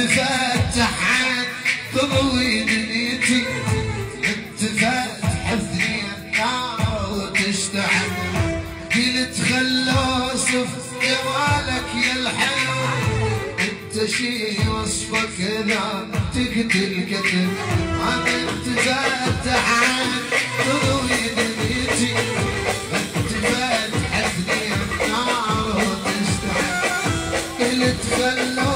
تفتح عن تضوي دنيتي، انت فاتح ثني النار وتشتعل. قلت خلو اوصف جمالك يا الحلو، انت شي وصفك ذا تقتل قتل. انت فاتح عن تضوي دنيتي، انت فاتح ثني النار وتشتعل. قلت خلو